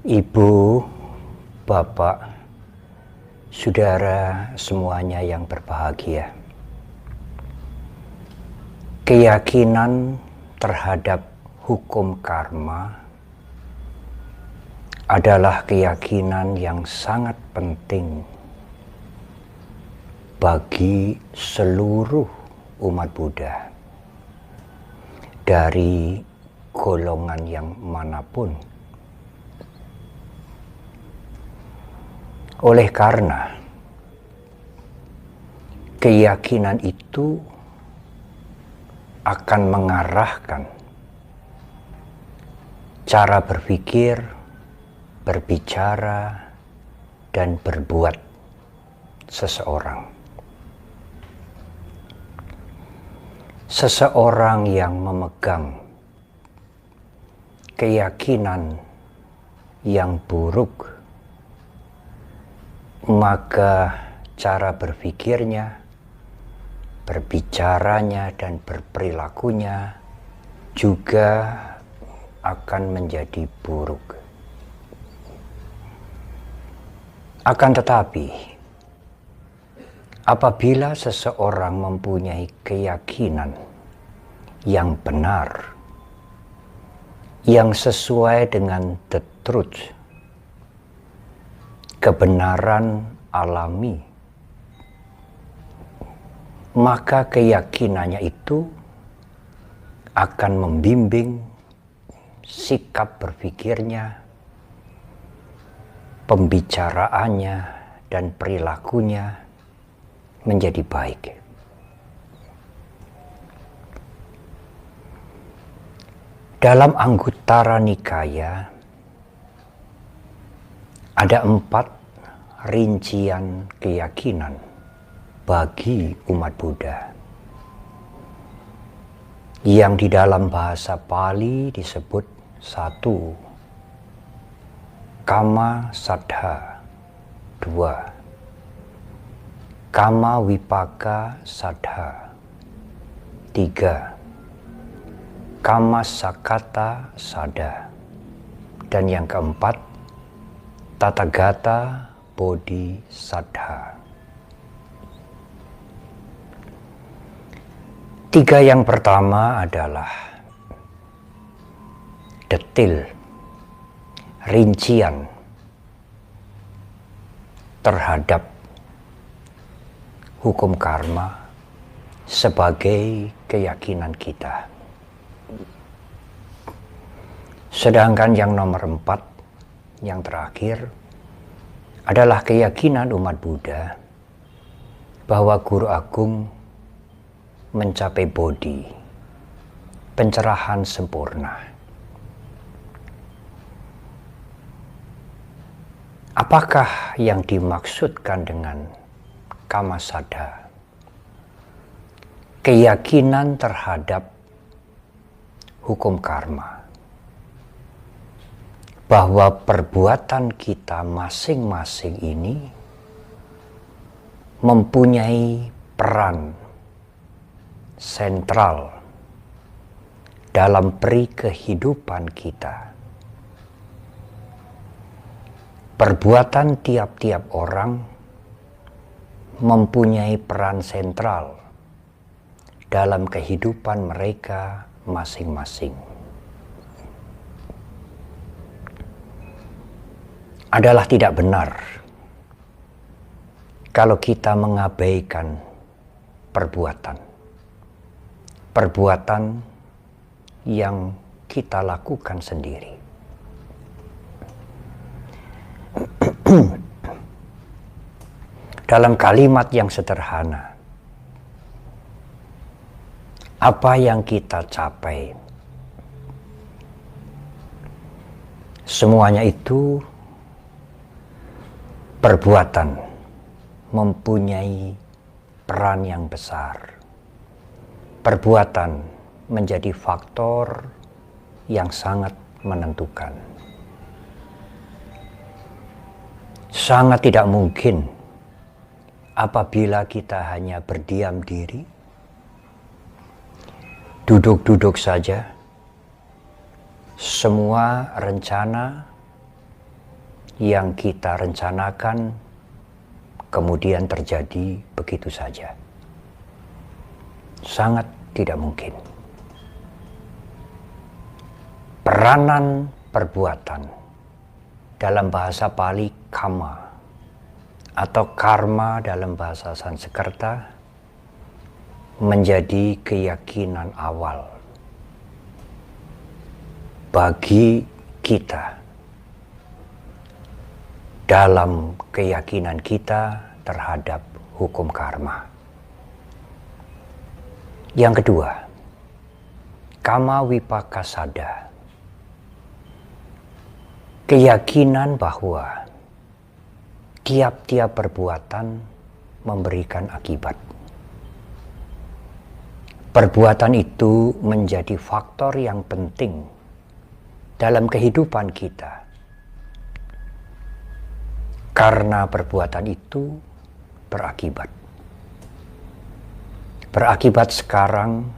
Ibu, Bapak, Saudara semuanya yang berbahagia. Keyakinan terhadap hukum karma adalah keyakinan yang sangat penting bagi seluruh umat Buddha dari golongan yang manapun. Oleh karena keyakinan itu akan mengarahkan cara berpikir, berbicara, dan berbuat seseorang. Seseorang yang memegang keyakinan yang buruk, maka cara berpikirnya, berbicaranya, dan berperilakunya juga akan menjadi buruk. Akan tetapi, apabila seseorang mempunyai keyakinan yang benar, yang sesuai dengan the truth, kebenaran alami, maka keyakinannya itu akan membimbing sikap berpikirnya, pembicaraannya, dan perilakunya menjadi baik. Dalam Anguttara Nikaya ada 4 rincian keyakinan bagi umat Buddha yang di dalam bahasa Pali disebut 1. Kama Saddha, 2. Kama Vipaka Saddha, 3. Kama Sakata Saddha, dan yang keempat, Tathagata Bodhisattva. 3 yang pertama adalah detil, rincian terhadap hukum karma sebagai keyakinan kita. Sedangkan yang nomor 4, yang terakhir, adalah keyakinan umat Buddha bahwa Guru Agung mencapai bodhi, pencerahan sempurna. Apakah yang dimaksudkan dengan Kama Saddha? Keyakinan terhadap hukum karma, bahwa perbuatan kita masing-masing ini mempunyai peran sentral dalam peri kehidupan kita. Perbuatan tiap-tiap orang mempunyai peran sentral dalam kehidupan mereka masing-masing. Adalah tidak benar kalau kita mengabaikan perbuatan yang kita lakukan sendiri. Dalam kalimat yang sederhana, apa yang kita capai, semuanya itu perbuatan mempunyai peran yang besar. Perbuatan menjadi faktor yang sangat menentukan. Sangat tidak mungkin apabila kita hanya berdiam diri, duduk-duduk saja, semua rencana yang kita rencanakan kemudian terjadi begitu saja. Sangat tidak mungkin. Peranan perbuatan dalam bahasa Pali kama atau karma dalam bahasa Sanskerta menjadi keyakinan awal bagi kita dalam keyakinan kita terhadap hukum karma. Yang kedua, kama wipakasada. Keyakinan bahwa tiap-tiap perbuatan memberikan akibat. Perbuatan itu menjadi faktor yang penting dalam kehidupan kita. Karena perbuatan itu berakibat. Berakibat sekarang,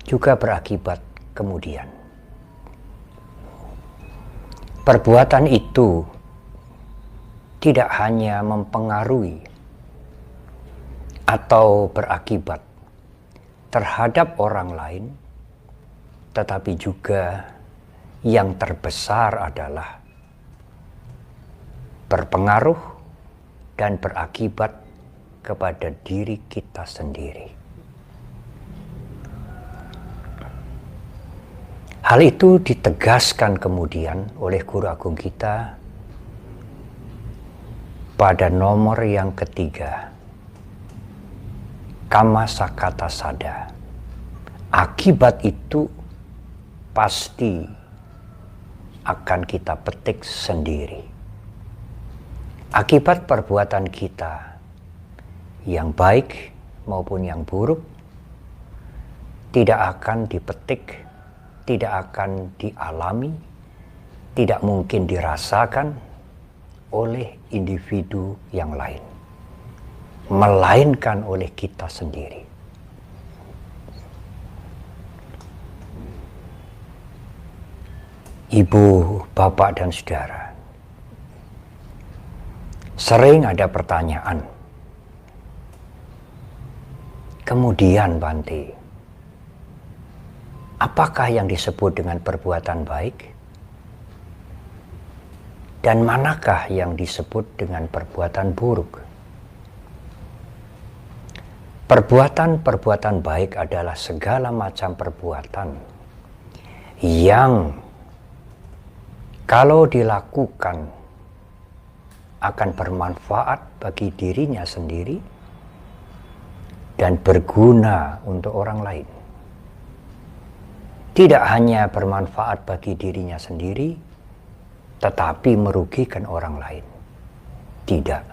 juga berakibat kemudian. Perbuatan itu tidak hanya mempengaruhi atau berakibat terhadap orang lain, tetapi juga yang terbesar adalah berpengaruh dan berakibat kepada diri kita sendiri. Hal itu ditegaskan kemudian oleh Guru Agung kita pada nomor yang ketiga, kama sakata sada. Akibat itu pasti akan kita petik sendiri. Akibat perbuatan kita yang baik maupun yang buruk tidak akan dipetik, tidak akan dialami, tidak mungkin dirasakan oleh individu yang lain, melainkan oleh kita sendiri. Ibu, bapak, dan saudara, sering ada pertanyaan, kemudian Bante, apakah yang disebut dengan perbuatan baik? Dan manakah yang disebut dengan perbuatan buruk? Perbuatan-perbuatan baik adalah segala macam perbuatan yang kalau dilakukan akan bermanfaat bagi dirinya sendiri dan berguna untuk orang lain. Tidak hanya bermanfaat bagi dirinya sendiri, tetapi merugikan orang lain. Tidak.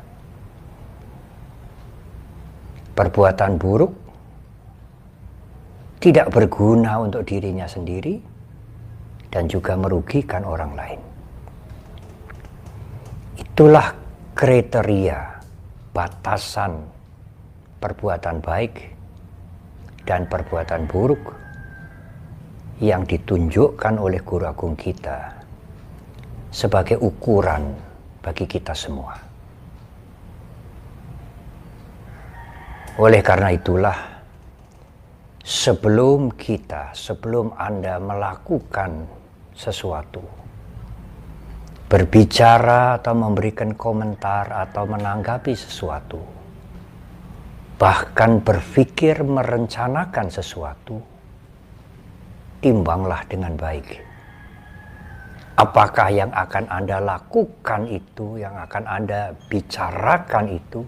Perbuatan buruk tidak berguna untuk dirinya sendiri dan juga merugikan orang lain. Itulah kriteria batasan perbuatan baik dan perbuatan buruk yang ditunjukkan oleh Guru Agung kita sebagai ukuran bagi kita semua. Oleh karena itulah, sebelum Anda melakukan sesuatu, berbicara atau memberikan komentar atau menanggapi sesuatu, bahkan berpikir merencanakan sesuatu, timbanglah dengan baik. Apakah yang akan Anda lakukan itu, yang akan Anda bicarakan itu,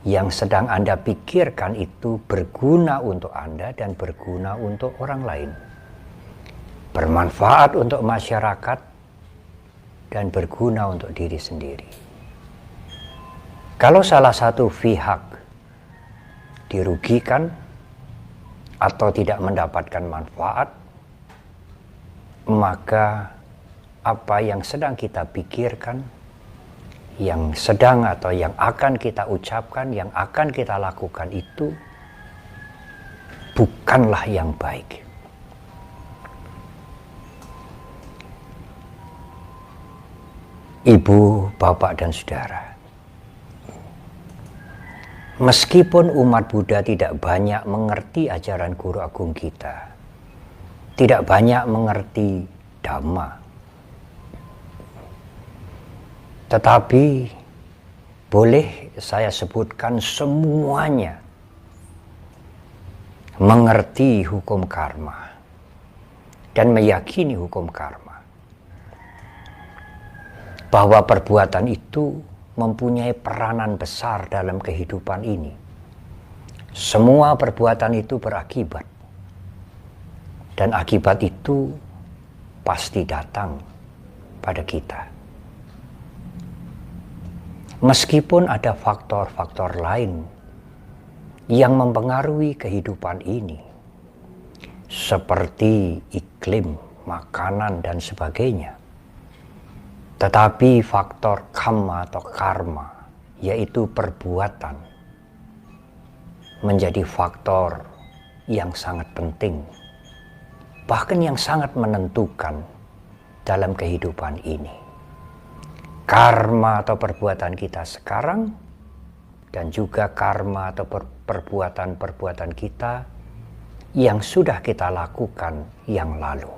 yang sedang Anda pikirkan itu berguna untuk Anda dan berguna untuk orang lain, bermanfaat untuk masyarakat dan berguna untuk diri sendiri. Kalau salah satu pihak dirugikan atau tidak mendapatkan manfaat, maka apa yang sedang kita pikirkan, yang sedang atau yang akan kita ucapkan, yang akan kita lakukan itu bukanlah yang baik. Ibu, bapak, dan saudara, meskipun umat Buddha tidak banyak mengerti ajaran guru agung kita, tidak banyak mengerti Dhamma, tetapi boleh saya sebutkan semuanya mengerti hukum karma dan meyakini hukum karma, bahwa perbuatan itu mempunyai peranan besar dalam kehidupan ini. Semua perbuatan itu berakibat, dan akibat itu pasti datang pada kita. Meskipun ada faktor-faktor lain yang mempengaruhi kehidupan ini, seperti iklim, makanan, dan sebagainya, tetapi faktor kamma atau karma, yaitu perbuatan, menjadi faktor yang sangat penting, bahkan yang sangat menentukan dalam kehidupan ini. Karma atau perbuatan kita sekarang, dan juga karma atau perbuatan-perbuatan kita yang sudah kita lakukan yang lalu.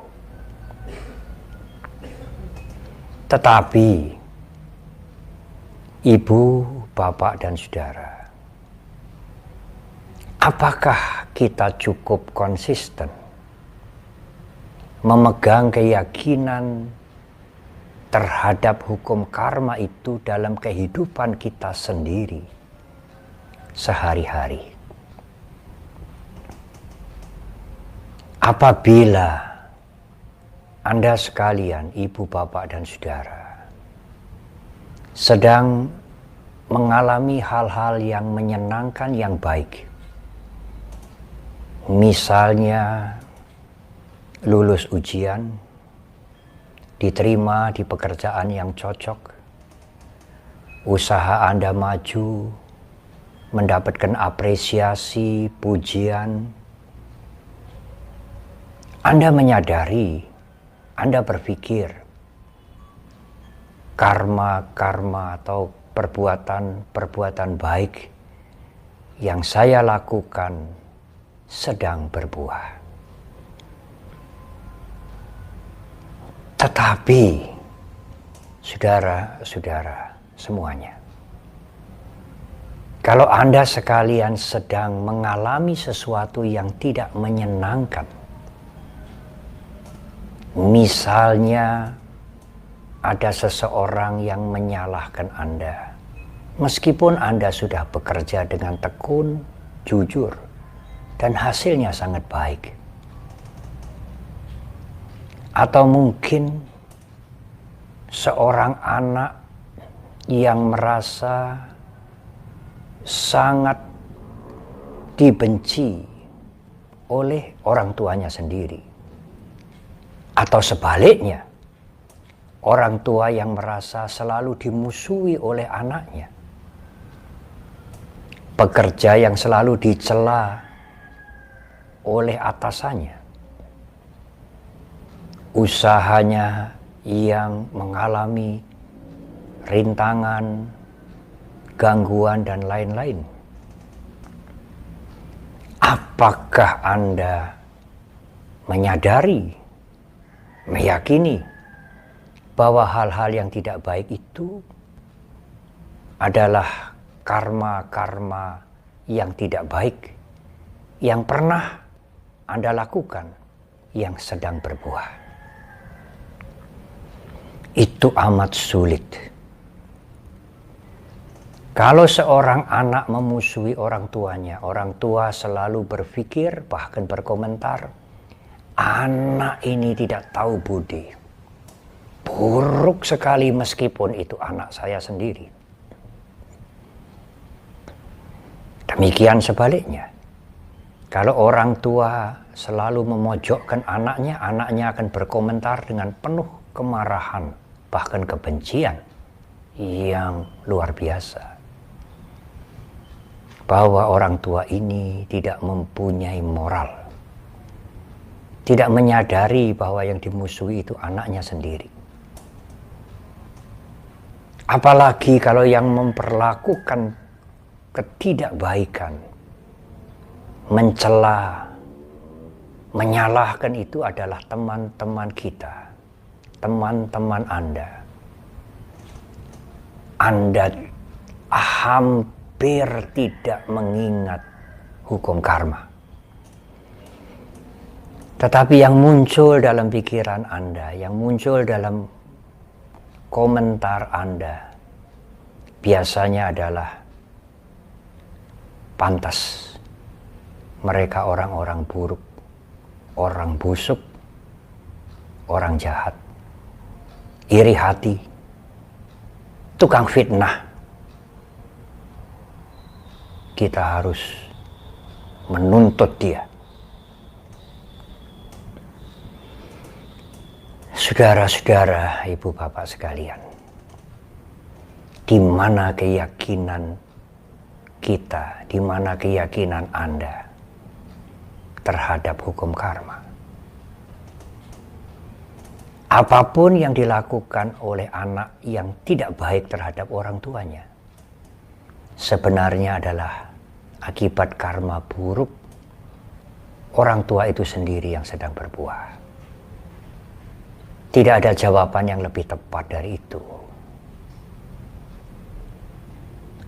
Tetapi, ibu, bapak, dan saudara, apakah kita cukup konsisten memegang keyakinan terhadap hukum karma itu dalam kehidupan kita sendiri sehari-hari? Apabila Anda sekalian, ibu, bapak, dan saudara, sedang mengalami hal-hal yang menyenangkan, yang baik, misalnya lulus ujian, diterima di pekerjaan yang cocok, usaha Anda maju, mendapatkan apresiasi, pujian, Anda menyadari, Anda berpikir, karma-karma atau perbuatan-perbuatan baik yang saya lakukan sedang berbuah. Tetapi, saudara-saudara semuanya, kalau Anda sekalian sedang mengalami sesuatu yang tidak menyenangkan, misalnya ada seseorang yang menyalahkan Anda, meskipun Anda sudah bekerja dengan tekun, jujur, dan hasilnya sangat baik. Atau mungkin seorang anak yang merasa sangat dibenci oleh orang tuanya sendiri. Atau sebaliknya, orang tua yang merasa selalu dimusuhi oleh anaknya. Pekerja yang selalu dicela oleh atasannya. Usahanya yang mengalami rintangan, gangguan, dan lain-lain. Apakah Anda menyadari, meyakini bahwa hal-hal yang tidak baik itu adalah karma-karma yang tidak baik yang pernah Anda lakukan, yang sedang berbuah? Itu amat sulit. Kalau seorang anak memusuhi orang tuanya, orang tua selalu berpikir, bahkan berkomentar, anak ini tidak tahu budi. Buruk sekali meskipun itu anak saya sendiri. Demikian sebaliknya. Kalau orang tua selalu memojokkan anaknya, anaknya akan berkomentar dengan penuh kemarahan, bahkan kebencian yang luar biasa. Bahwa orang tua ini tidak mempunyai moral. Tidak menyadari bahwa yang dimusuhi itu anaknya sendiri. Apalagi kalau yang memperlakukan ketidakbaikan, mencela, menyalahkan itu adalah teman-teman kita, teman-teman Anda. Anda hampir tidak mengingat hukum karma. Tetapi yang muncul dalam pikiran Anda, yang muncul dalam komentar Anda, biasanya adalah pantas mereka orang-orang buruk, orang busuk, orang jahat, iri hati, tukang fitnah. Kita harus menuntut dia. Saudara-saudara, ibu bapak sekalian, di mana keyakinan kita, di mana keyakinan Anda terhadap hukum karma? Apapun yang dilakukan oleh anak yang tidak baik terhadap orang tuanya, sebenarnya adalah akibat karma buruk orang tua itu sendiri yang sedang berbuah. Tidak ada jawaban yang lebih tepat dari itu.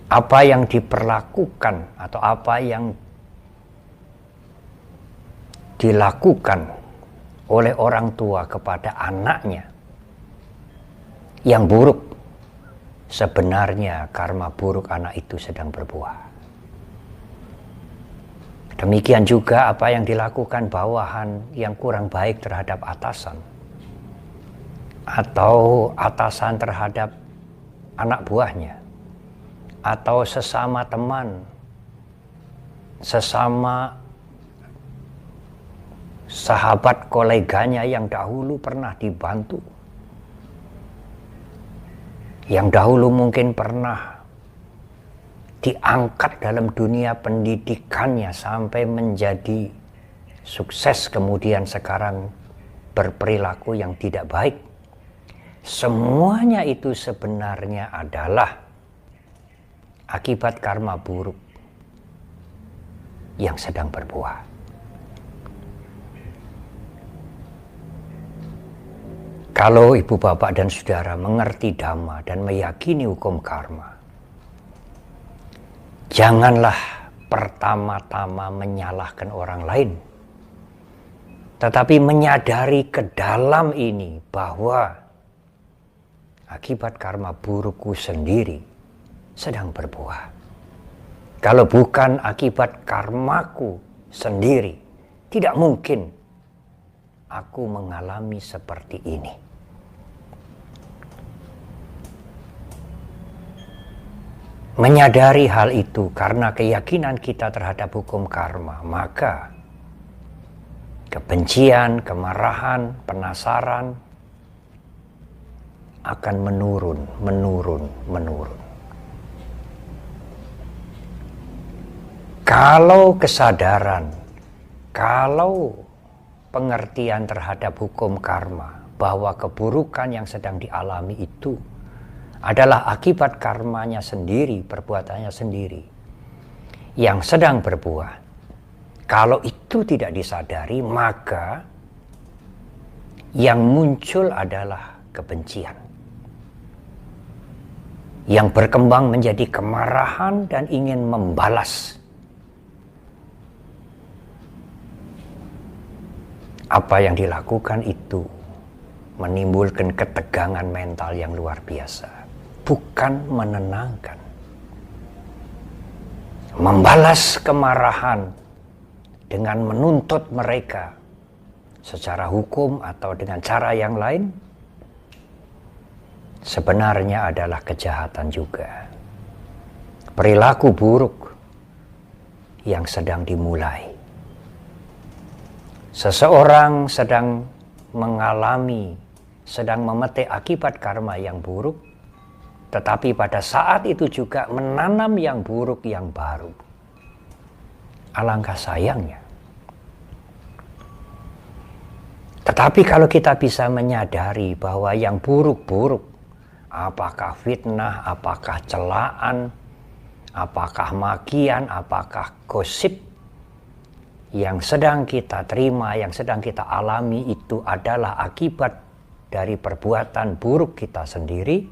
Apa yang diperlakukan atau apa yang dilakukan oleh orang tua kepada anaknya yang buruk, sebenarnya karma buruk anak itu sedang berbuah. Demikian juga apa yang dilakukan bawahan yang kurang baik terhadap atasan, atau atasan terhadap anak buahnya, atau sesama teman, sesama sahabat koleganya yang dahulu pernah dibantu, yang dahulu mungkin pernah diangkat dalam dunia pendidikannya sampai menjadi sukses, kemudian sekarang berperilaku yang tidak baik. Semuanya itu sebenarnya adalah akibat karma buruk yang sedang berbuah. Kalau ibu bapak dan saudara mengerti Dhamma dan meyakini hukum karma, janganlah pertama-tama menyalahkan orang lain, tetapi menyadari ke dalam ini bahwa akibat karma burukku sendiri sedang berbuah. Kalau bukan akibat karmaku sendiri, tidak mungkin aku mengalami seperti ini. Menyadari hal itu karena keyakinan kita terhadap hukum karma, maka kebencian, kemarahan, penasaran akan menurun. Kalau kesadaran, kalau pengertian terhadap hukum karma bahwa keburukan yang sedang dialami itu adalah akibat karmanya sendiri, perbuatannya sendiri yang sedang berbuah. Kalau itu tidak disadari, maka yang muncul adalah kebencian, yang berkembang menjadi kemarahan dan ingin membalas apa yang dilakukan itu, menimbulkan ketegangan mental yang luar biasa, bukan menenangkan. Membalas kemarahan dengan menuntut mereka secara hukum atau dengan cara yang lain sebenarnya adalah kejahatan juga. Perilaku buruk yang sedang dimulai. Seseorang sedang mengalami, sedang memetik akibat karma yang buruk, tetapi pada saat itu juga menanam yang buruk yang baru. Alangkah sayangnya. Tetapi kalau kita bisa menyadari bahwa yang buruk-buruk apakah fitnah, apakah celaan, apakah makian, apakah gosip yang sedang kita terima, yang sedang kita alami itu adalah akibat dari perbuatan buruk kita sendiri,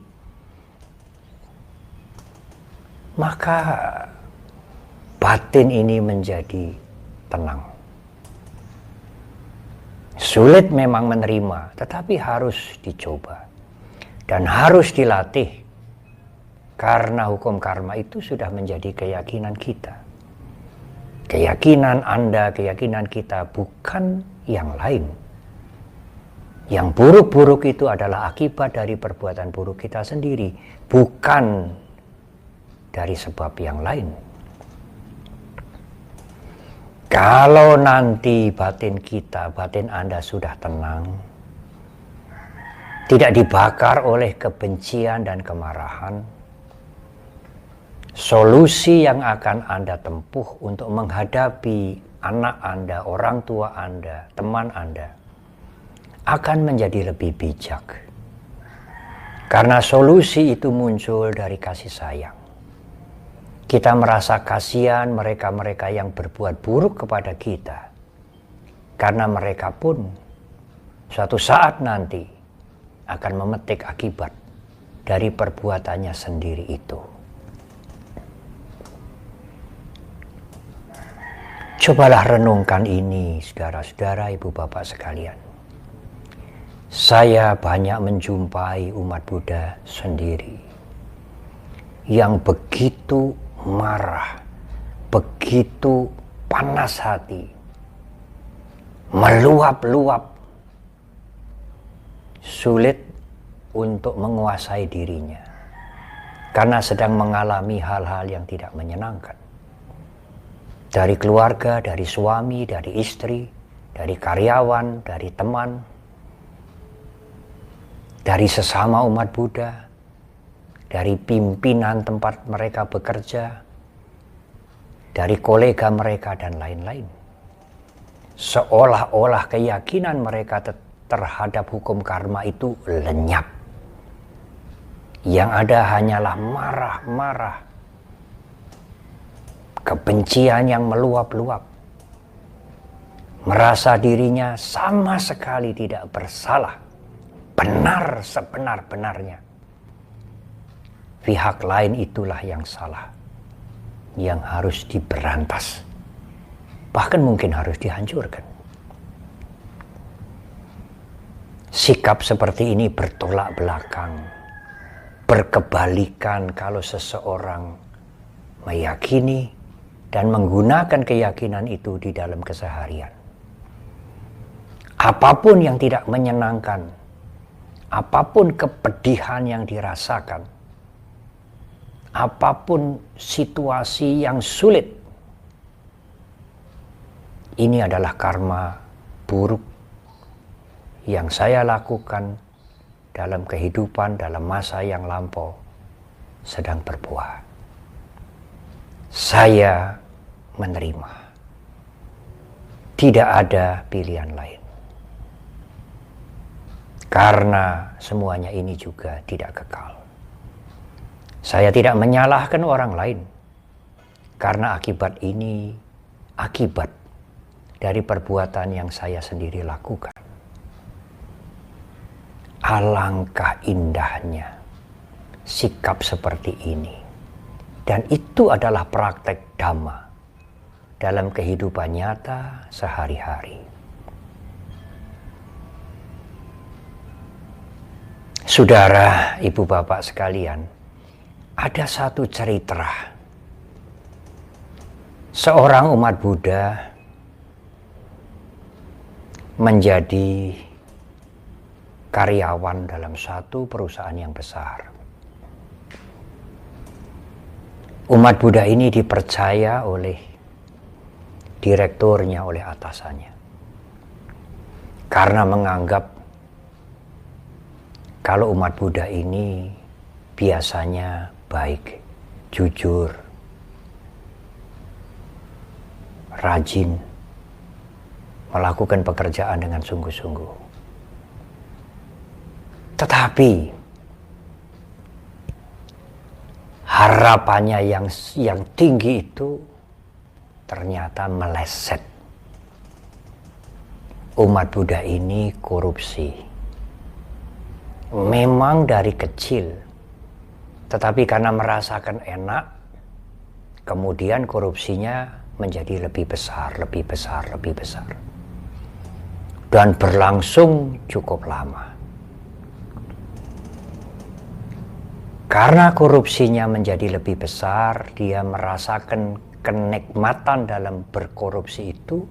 maka batin ini menjadi tenang. Sulit memang menerima, tetapi harus dicoba dan harus dilatih, karena hukum karma itu sudah menjadi keyakinan kita. Keyakinan Anda, keyakinan kita, bukan yang lain. Yang buruk-buruk itu adalah akibat dari perbuatan buruk kita sendiri, bukan dari sebab yang lain. Kalau nanti batin kita, batin Anda sudah tenang, tidak dibakar oleh kebencian dan kemarahan, solusi yang akan Anda tempuh untuk menghadapi anak Anda, orang tua Anda, teman Anda, akan menjadi lebih bijak. Karena solusi itu muncul dari kasih sayang. Kita merasa kasihan mereka-mereka yang berbuat buruk kepada kita, karena mereka pun suatu saat nanti akan memetik akibat dari perbuatannya sendiri itu. Cobalah renungkan ini, saudara-saudara, ibu bapak sekalian. Saya banyak menjumpai umat Buddha sendiri yang begitu marah, begitu panas hati, meluap-luap, sulit untuk menguasai dirinya karena sedang mengalami hal-hal yang tidak menyenangkan. Dari keluarga, dari suami, dari istri, dari karyawan, dari teman, dari sesama umat Buddha, dari pimpinan tempat mereka bekerja, dari kolega mereka, dan lain-lain. Seolah-olah keyakinan mereka terhadap hukum karma itu lenyap. Yang ada hanyalah marah-marah, kebencian yang meluap-luap, merasa dirinya sama sekali tidak bersalah, benar sebenar-benarnya. Pihak lain itulah yang salah, yang harus diberantas, bahkan mungkin harus dihancurkan. Sikap seperti ini bertolak belakang, berkebalikan kalau seseorang meyakini dan menggunakan keyakinan itu di dalam keseharian. Apapun yang tidak menyenangkan, apapun kepedihan yang dirasakan, apapun situasi yang sulit, ini adalah karma buruk yang saya lakukan dalam kehidupan, dalam masa yang lampau sedang berbuah. Saya menerima. Tidak ada pilihan lain. Karena semuanya ini juga tidak kekal. Saya tidak menyalahkan orang lain, karena akibat ini akibat dari perbuatan yang saya sendiri lakukan. Alangkah indahnya sikap seperti ini, dan itu adalah praktek Dhamma dalam kehidupan nyata sehari-hari. Saudara, ibu bapak sekalian, ada satu cerita seorang umat Buddha menjadi karyawan dalam satu perusahaan yang besar. Umat Buddha ini dipercaya oleh direkturnya, oleh atasannya, karena menganggap kalau umat Buddha ini biasanya baik, jujur, rajin, melakukan pekerjaan dengan sungguh-sungguh. Tetapi harapannya yang tinggi itu ternyata meleset. Umat Buddha ini korupsi. Memang dari kecil, tetapi karena merasakan enak, kemudian korupsinya menjadi lebih besar, lebih besar, lebih besar. Dan berlangsung cukup lama. Karena korupsinya menjadi lebih besar, dia merasakan kenikmatan dalam berkorupsi itu,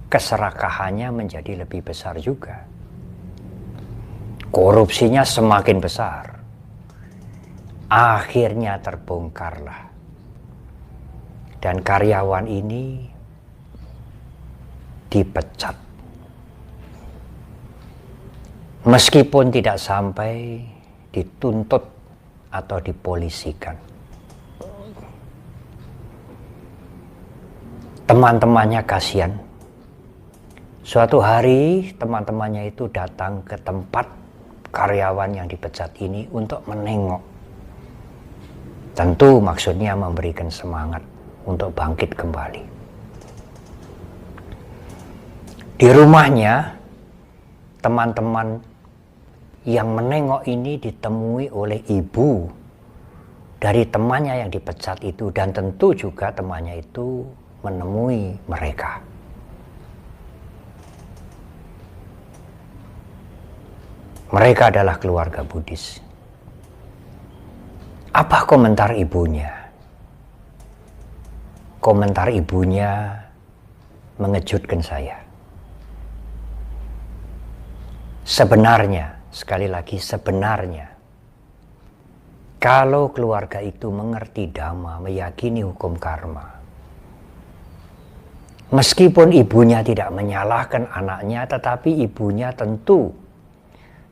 keserakahannya menjadi lebih besar juga. Korupsinya semakin besar. Akhirnya terbongkarlah. Dan karyawan ini dipecat. Meskipun tidak sampai dituntut atau dipolisikan. Teman-temannya kasihan. Suatu hari teman-temannya itu datang ke tempat karyawan yang dipecat ini untuk menengok. Tentu maksudnya memberikan semangat untuk bangkit kembali. Di rumahnya, teman-teman yang menengok ini ditemui oleh ibu dari temannya yang dipecat itu, dan tentu juga temannya itu menemui mereka. Mereka adalah keluarga Buddhis. Apa komentar ibunya? Komentar ibunya mengejutkan saya. Sebenarnya, sekali lagi sebenarnya, kalau keluarga itu mengerti Dhamma, meyakini hukum karma, meskipun ibunya tidak menyalahkan anaknya, tetapi ibunya tentu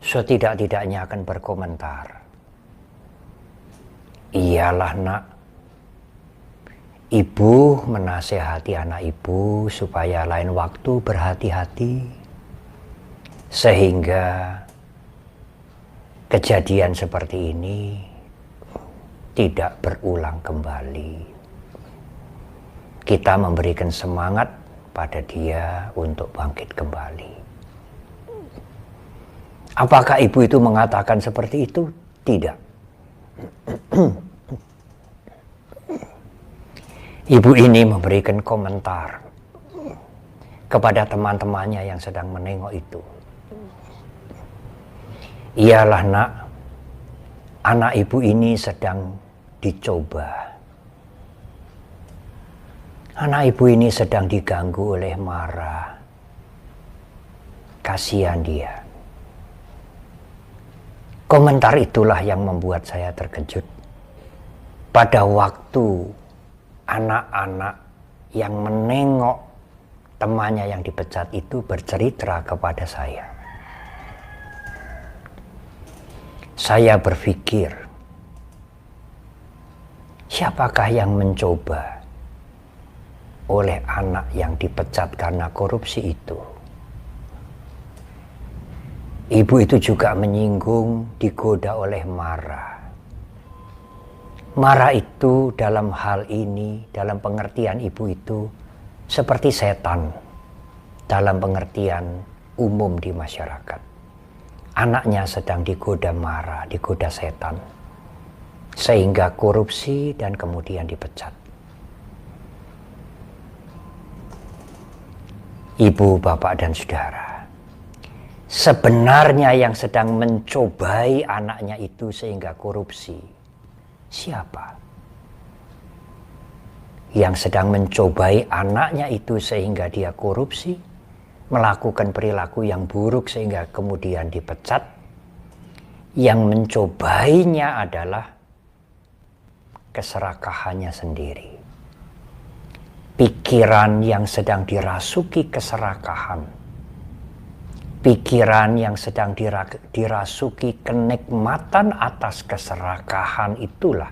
setidak-tidaknya akan berkomentar. Iyalah nak, ibu menasehati anak ibu supaya lain waktu berhati-hati, sehingga kejadian seperti ini tidak berulang kembali. Kita memberikan semangat pada dia untuk bangkit kembali. Apakah ibu itu mengatakan seperti itu? Tidak. Ibu ini memberikan komentar kepada teman-temannya yang sedang menengok itu. Iyalah nak, anak ibu ini sedang dicoba. Anak ibu ini sedang diganggu oleh Mara. Kasihan dia. Komentar itulah yang membuat saya terkejut. Pada waktu anak-anak yang menengok temannya yang dipecat itu bercerita kepada saya. Saya berpikir, siapakah yang mencoba oleh anak yang dipecat karena korupsi itu? Ibu itu juga menyinggung digoda oleh Mara. Mara itu dalam hal ini, dalam pengertian ibu itu, seperti setan dalam pengertian umum di masyarakat. Anaknya sedang digoda Mara, digoda setan, sehingga korupsi dan kemudian dipecat. Ibu, bapak, dan saudara, sebenarnya yang sedang mencobai anaknya itu sehingga korupsi, siapa? Yang sedang mencobai anaknya itu sehingga dia korupsi, melakukan perilaku yang buruk sehingga kemudian dipecat. Yang mencobainya adalah keserakahannya sendiri. Pikiran yang sedang dirasuki keserakahan, pikiran yang sedang dirasuki kenikmatan atas keserakahan itulah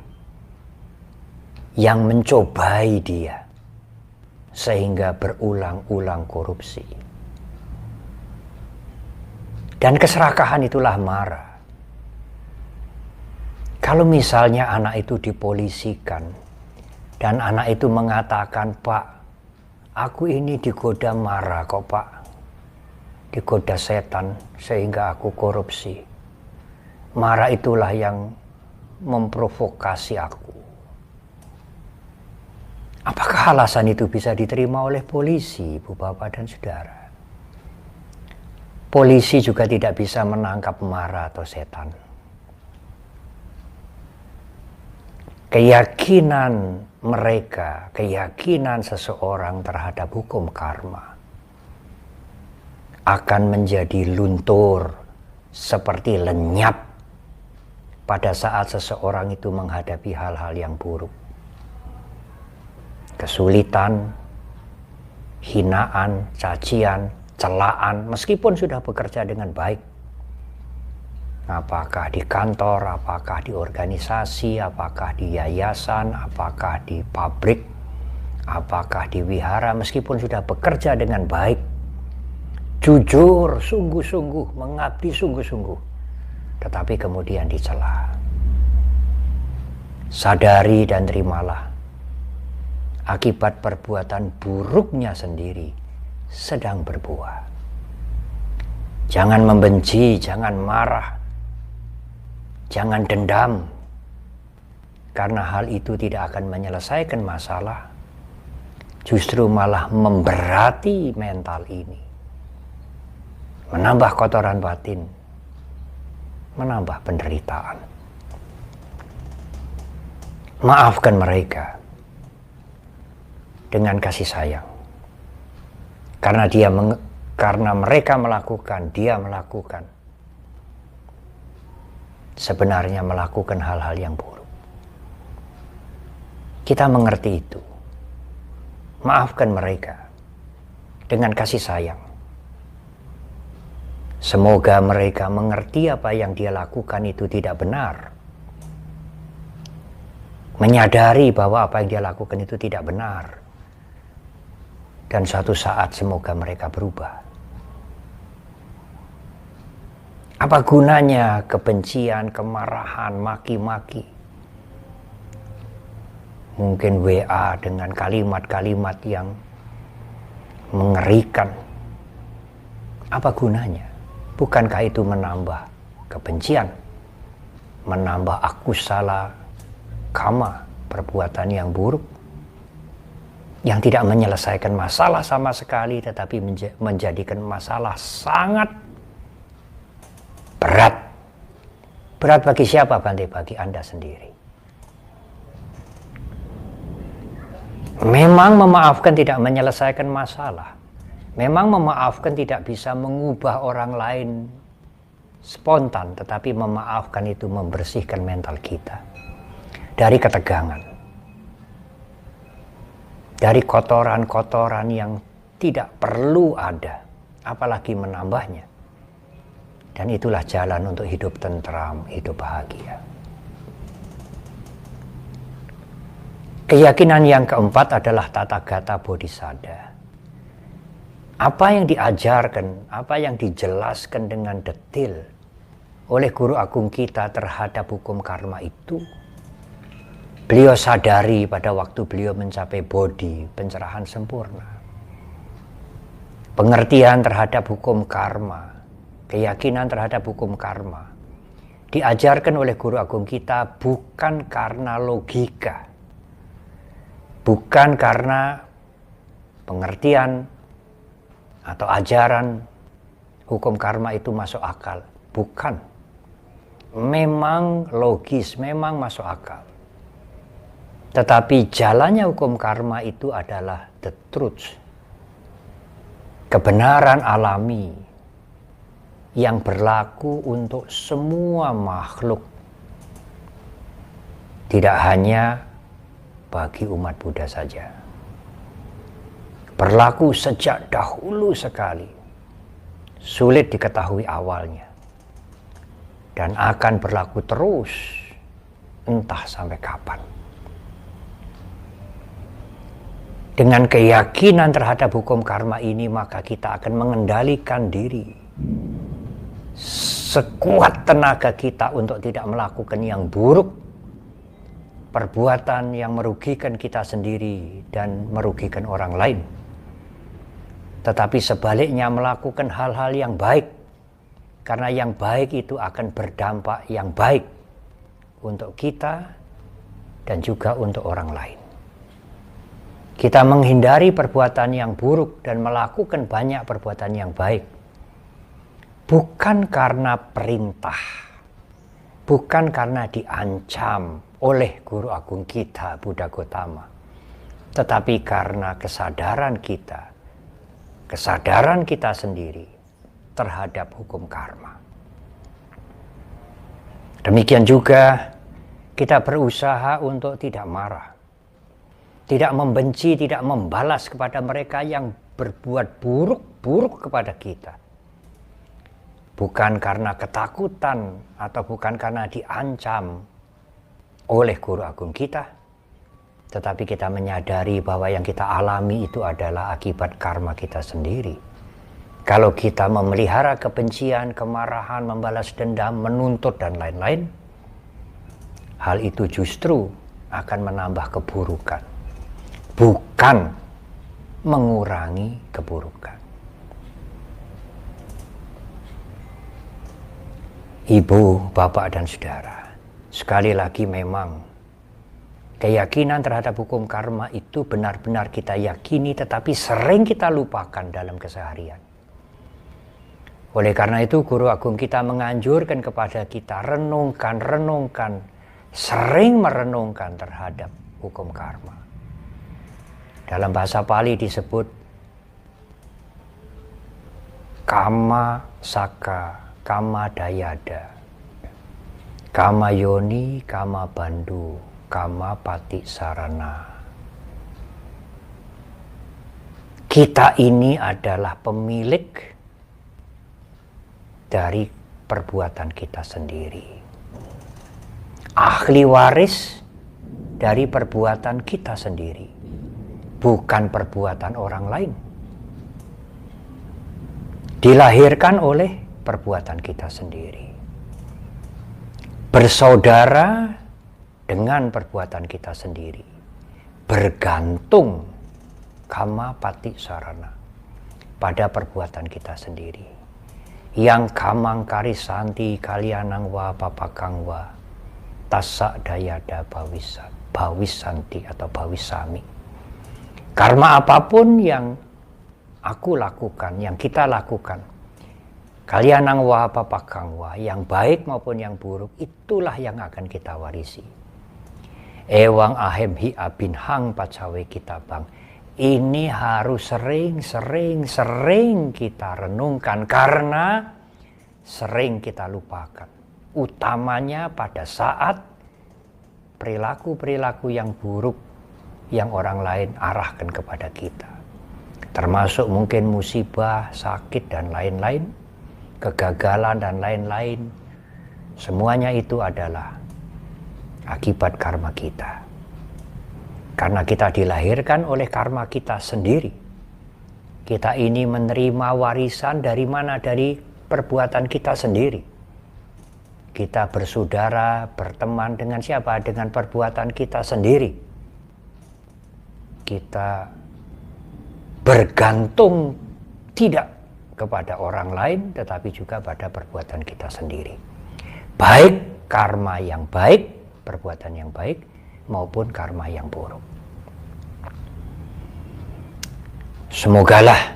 yang mencobai dia sehingga berulang-ulang korupsi. Dan keserakahan itulah Mara. Kalau misalnya anak itu dipolisikan dan anak itu mengatakan, "Pak, aku ini digoda marah kok Pak, digoda setan sehingga aku korupsi. Marah itulah yang memprovokasi aku." Apakah alasan itu bisa diterima oleh polisi, Ibu, Bapak, dan Saudara? Polisi juga tidak bisa menangkap marah atau setan. Keyakinan mereka, keyakinan seseorang terhadap hukum karma akan menjadi luntur seperti lenyap pada saat seseorang itu menghadapi hal-hal yang buruk. Kesulitan, hinaan, cacian, celaan, meskipun sudah bekerja dengan baik. Apakah di kantor, apakah di organisasi, apakah di yayasan, apakah di pabrik, apakah di wihara, meskipun sudah bekerja dengan baik, jujur, sungguh-sungguh, mengabdi sungguh-sungguh, tetapi kemudian dicela. Sadari dan terimalah, akibat perbuatan buruknya sendiri sedang berbuah. Jangan membenci, jangan marah, jangan dendam, karena hal itu tidak akan menyelesaikan masalah, justru malah memberati mental ini, menambah kotoran batin, menambah penderitaan. Maafkan mereka dengan kasih sayang, karena mereka melakukan, dia melakukan, sebenarnya melakukan hal-hal yang buruk. Kita mengerti itu. Maafkan mereka dengan kasih sayang. Semoga mereka mengerti apa yang dia lakukan itu tidak benar. Menyadari bahwa apa yang dia lakukan itu tidak benar. Dan suatu saat semoga mereka berubah. Apa gunanya kebencian, kemarahan, maki-maki? Mungkin WA dengan kalimat-kalimat yang mengerikan. Apa gunanya? Bukankah itu menambah kebencian? Menambah akusala kama, perbuatan yang buruk, yang tidak menyelesaikan masalah sama sekali, tetapi menjadikan masalah sangat berat. Berat bagi siapa, Bante? Bagi Anda sendiri. Memang memaafkan tidak menyelesaikan masalah. Memang memaafkan tidak bisa mengubah orang lain spontan, tetapi memaafkan itu membersihkan mental kita dari ketegangan, dari kotoran-kotoran yang tidak perlu ada, apalagi menambahnya. Dan itulah jalan untuk hidup tentram, hidup bahagia. Keyakinan yang keempat adalah Tathagata Bodhisattva. Apa yang diajarkan, apa yang dijelaskan dengan detail oleh guru agung kita terhadap hukum karma itu, beliau sadari pada waktu beliau mencapai bodhi, pencerahan sempurna. Pengertian terhadap hukum karma, keyakinan terhadap hukum karma diajarkan oleh guru agung kita bukan karena logika, bukan karena pengertian atau ajaran hukum karma itu masuk akal. Bukan. Memang logis, memang masuk akal. Tetapi jalannya hukum karma itu adalah the truth. Kebenaran alami yang berlaku untuk semua makhluk. Tidak hanya bagi umat Buddha saja. Berlaku sejak dahulu sekali. Sulit diketahui awalnya. Dan akan berlaku terus entah sampai kapan. Dengan keyakinan terhadap hukum karma ini, maka kita akan mengendalikan diri sekuat tenaga kita untuk tidak melakukan yang buruk, perbuatan yang merugikan kita sendiri dan merugikan orang lain. Tetapi sebaliknya melakukan hal-hal yang baik, karena yang baik itu akan berdampak yang baik untuk kita dan juga untuk orang lain. Kita menghindari perbuatan yang buruk dan melakukan banyak perbuatan yang baik, bukan karena perintah, bukan karena diancam oleh Guru Agung kita, Buddha Gautama, tetapi karena kesadaran kita sendiri terhadap hukum karma. Demikian juga kita berusaha untuk tidak marah, tidak membenci, tidak membalas kepada mereka yang berbuat buruk kepada kita. Bukan karena ketakutan atau bukan karena diancam oleh Guru Agung kita, tetapi kita menyadari bahwa yang kita alami itu adalah akibat karma kita sendiri. Kalau kita memelihara kebencian, kemarahan, membalas dendam, menuntut dan lain-lain, hal itu justru akan menambah keburukan, bukan mengurangi keburukan. Ibu, bapak, dan saudara, sekali lagi memang keyakinan terhadap hukum karma itu benar-benar kita yakini, tetapi sering kita lupakan dalam keseharian. Oleh karena itu Guru Agung kita menganjurkan kepada kita renungkan, sering merenungkan terhadap hukum karma. Dalam bahasa Pali disebut kama saka, kama dayada, kama yoni, kama bandu, kama pati sarana. Kita ini adalah pemilik dari perbuatan kita sendiri, ahli waris dari perbuatan kita sendiri, bukan perbuatan orang lain. Dilahirkan oleh perbuatan kita sendiri, bersaudara dengan perbuatan kita sendiri, bergantung kama pati sarana pada perbuatan kita sendiri. Yang kamang karisanti kalianang wa papakang wa tasak dayada bawisanti atau bawisami. Karma apapun yang aku lakukan, yang kita lakukan, kalianang wa papakang wa, yang baik maupun yang buruk, itulah yang akan kita warisi. Ewang ahem hi abin hang pacawe kita bang. Ini harus sering kita renungkan, karena sering kita lupakan. Utamanya pada saat perilaku-perilaku yang buruk yang orang lain arahkan kepada kita. Termasuk mungkin musibah, sakit dan lain-lain, kegagalan dan lain-lain. Semuanya itu adalah akibat karma kita. Karena kita dilahirkan oleh karma kita sendiri. Kita ini menerima warisan dari mana? Dari perbuatan kita sendiri. Kita bersaudara, berteman dengan siapa? Dengan perbuatan kita sendiri. Kita bergantung tidak kepada orang lain, tetapi juga pada perbuatan kita sendiri. Baik karma yang baik, perbuatan yang baik, maupun karma yang buruk. Semogalah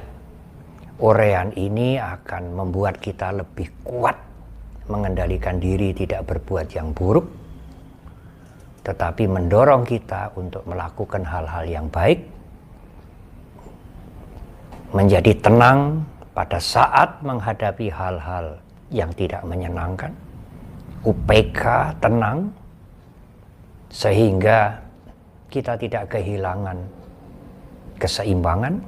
uraian ini akan membuat kita lebih kuat mengendalikan diri tidak berbuat yang buruk, tetapi mendorong kita untuk melakukan hal-hal yang baik, menjadi tenang pada saat menghadapi hal-hal yang tidak menyenangkan, UPK tenang, sehingga kita tidak kehilangan keseimbangan,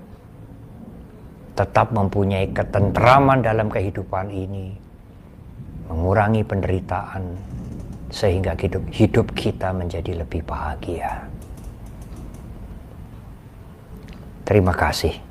tetap mempunyai ketentraman dalam kehidupan ini, mengurangi penderitaan, sehingga hidup kita menjadi lebih bahagia. Terima kasih.